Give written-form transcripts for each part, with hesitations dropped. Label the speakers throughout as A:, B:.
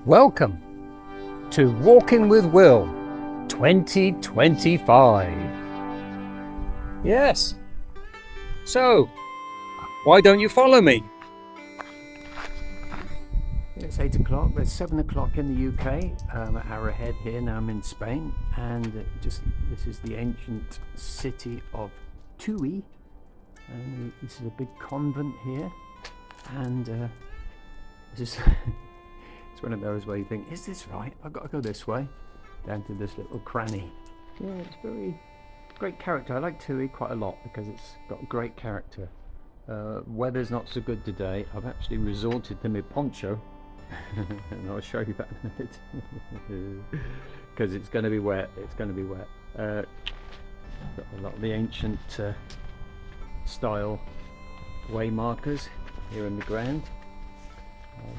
A: Welcome to Walking with Will 2025. Yes. So, why don't you follow me? It's 8 o'clock, it's 7 o'clock in the UK. I'm an hour ahead here, now I'm in Spain. And this is the ancient city of Tui. And this is a big convent here. And this is... It's one of those where you think, is this right? I've got to go this way, down to this little cranny. Yeah, it's very great character. I like Tui quite a lot because it's got great character. Weather's not so good today. I've actually resorted to my poncho, and I'll show you that in a minute. Because it's going to be wet. It's going to be wet. Got a lot of the ancient style way markers here in the ground.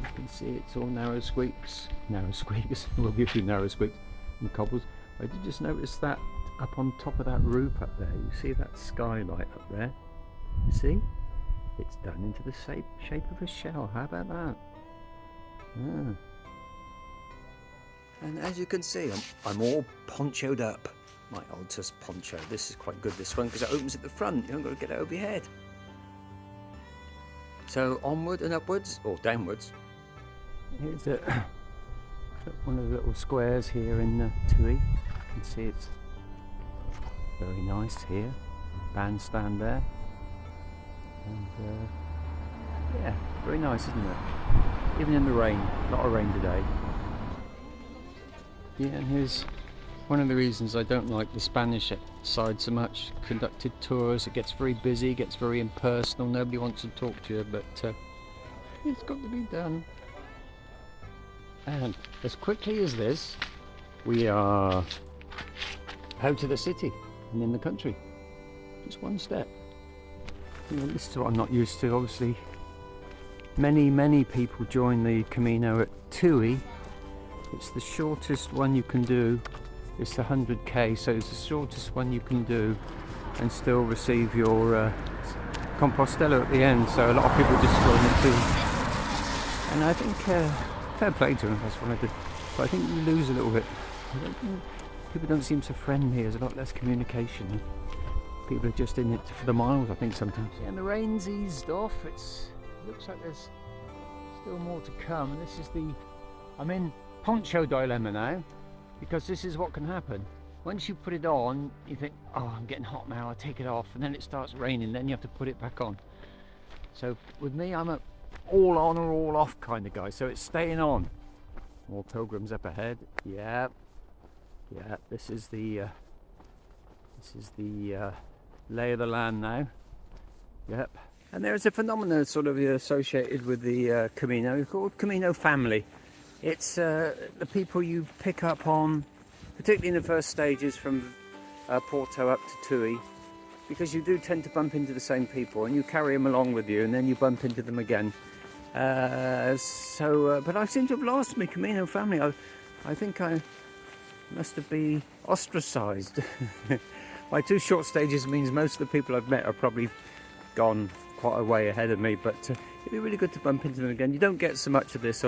A: You can see it's all narrow squeaks. We'll give you narrow squeaks and cobbles. I did just notice that up on top of that roof up there. You see that skylight up there? You see? It's done into the shape of a shell. How about that? Yeah. And as you can see, I'm all ponchoed up. My Altus poncho. This is quite good, this one, because it opens at the front. You haven't got to get it over your head. So onward and upwards, or downwards. Here's one of the little squares here in Tui. You can see it's very nice here. Bandstand there. And yeah, very nice, isn't it? Even in the rain, a lot of rain today. Yeah, and here's one of the reasons I don't like the Spanish side so much. Conducted tours, it gets very busy, gets very impersonal, nobody wants to talk to you, but it's got to be done. And as quickly as this, we are out of the city and in the country. Just one step. You know, this is what I'm not used to, obviously. Many people join the Camino at Tui. It's the shortest one you can do. It's the 100k, so it's the shortest one you can do and still receive your Compostela at the end, so a lot of people just join it too. And I think, fair play to them, that's what I did. But I think you lose a little bit. People don't seem so friendly, there's a lot less communication. People are just in it for the miles, I think, sometimes. Yeah, and the rain's eased off, it looks like there's still more to come. And this is I'm in poncho dilemma now. Because this is what can happen. Once you put it on, you think, oh, I'm getting hot now, I'll take it off, and then it starts raining, then you have to put it back on. So with me, I'm a all on or all off kind of guy, so it's staying on. More pilgrims up ahead. Yeah, this is the lay of the land now. Yep. And there's a phenomenon sort of associated with the Camino called Camino family. It's the people you pick up on, particularly in the first stages from Porto up to Tui, because you do tend to bump into the same people and you carry them along with you and then you bump into them again. But I seem to have lost my Camino family. I think I must have been ostracised. My 2 short stages means most of the people I've met are probably gone quite a way ahead of me, but it'd be really good to bump into them again. You don't get so much of this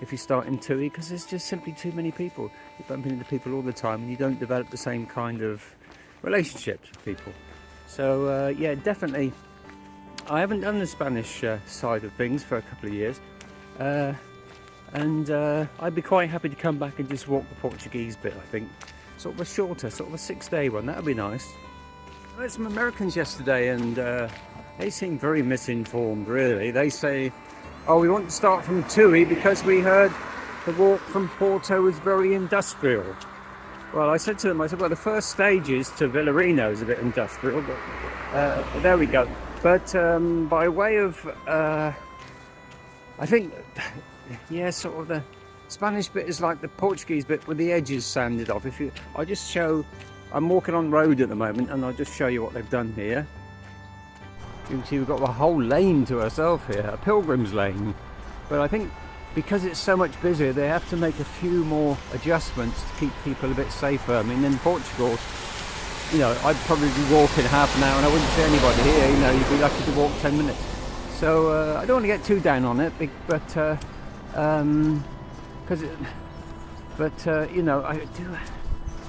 A: if you start in Tui, because there's just simply too many people. You bump into people all the time and you don't develop the same kind of relationships with people. So yeah, definitely I haven't done the Spanish side of things for a couple of years, and I'd be quite happy to come back and just walk the Portuguese bit. I think sort of a shorter, sort of a 6-day one, that would be nice. I met some Americans yesterday and they seem very misinformed, really. They say, oh, we want to start from Tui because we heard the walk from Porto was very industrial. Well, I said to them, well, the first stages to Villarino is a bit industrial, but there we go. But by way of, I think, yeah, sort of the Spanish bit is like the Portuguese bit with the edges sanded off. I just show, I'm walking on road at the moment, and I'll just show you what they've done here. You can see we've got the whole lane to ourselves here, a pilgrim's lane. But I think because it's so much busier, they have to make a few more adjustments to keep people a bit safer. I mean, in Portugal, you know, I'd probably be walking half an hour and I wouldn't see anybody here. You know, you'd be lucky to walk 10 minutes. So I don't want to get too down on it, but because But you know, I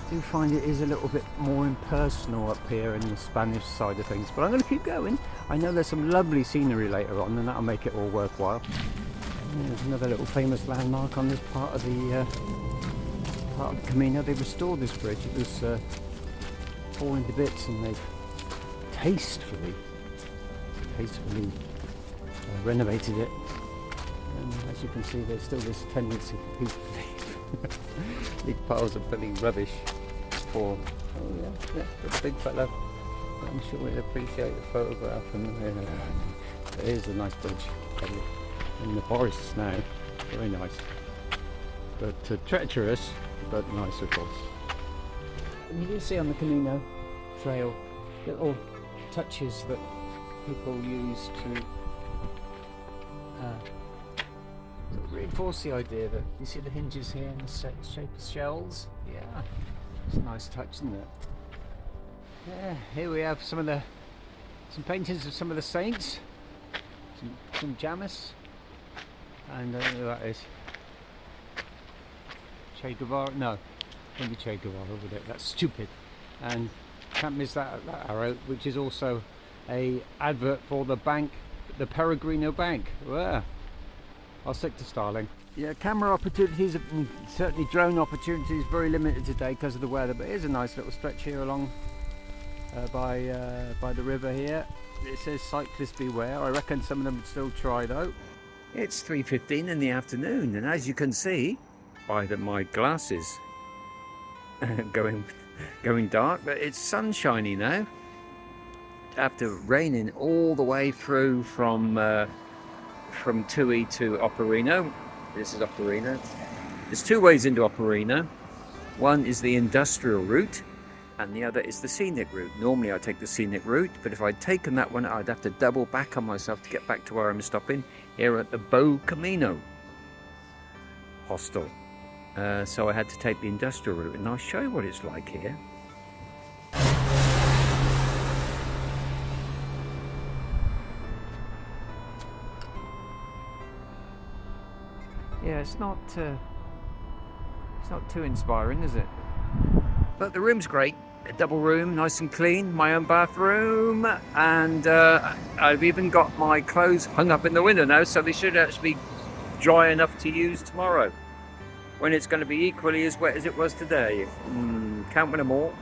A: do find it is a little bit more impersonal up here in the Spanish side of things. But I'm going to keep going. I know there's some lovely scenery later on, and that'll make it all worthwhile. There's another little famous landmark on this part of the Camino. They restored this bridge. It was falling to bits, and they've tastefully renovated it. And as you can see, there's still this tendency for people to leave piles of bloody rubbish for. Oh yeah, the big fella. I'm sure he'll appreciate the photograph. And there's a nice bridge in the forests now. Very nice, but treacherous, but nice of course. And you do see on the Camino trail little touches that people use to reinforce the idea that you see the hinges here in the shape of shells. Yeah, it's a nice touch, isn't it? Yeah, here we have some paintings of some of the saints, some Janus, and I don't know who that is. Che Guevara? No, maybe Che Guevara over there. That's stupid. And can't miss that arrow, which is also a advert for the bank, the Peregrino Bank. Wow. I'll stick to Starling. Yeah, camera opportunities, certainly drone opportunities, very limited today because of the weather. But here's a nice little stretch here along by the river here. It says cyclists beware. I reckon some of them would still try though. It's 3:15 in the afternoon, and as you can see by my glasses going dark, but it's sunshiny now. After raining all the way through from Tui to Operino. This is Operino. There's two ways into Operino. One is the industrial route, and the other is the scenic route. Normally I take the scenic route, but if I'd taken that one, I'd have to double back on myself to get back to where I'm stopping, here at the Beau Camino hostel. So I had to take the industrial route, and I'll show you what it's like here. Yeah, it's not too inspiring, is it? But the room's great. A double room, nice and clean. My own bathroom, and I've even got my clothes hung up in the window now, so they should actually be dry enough to use tomorrow, when it's going to be equally as wet as it was today. Can't win them all.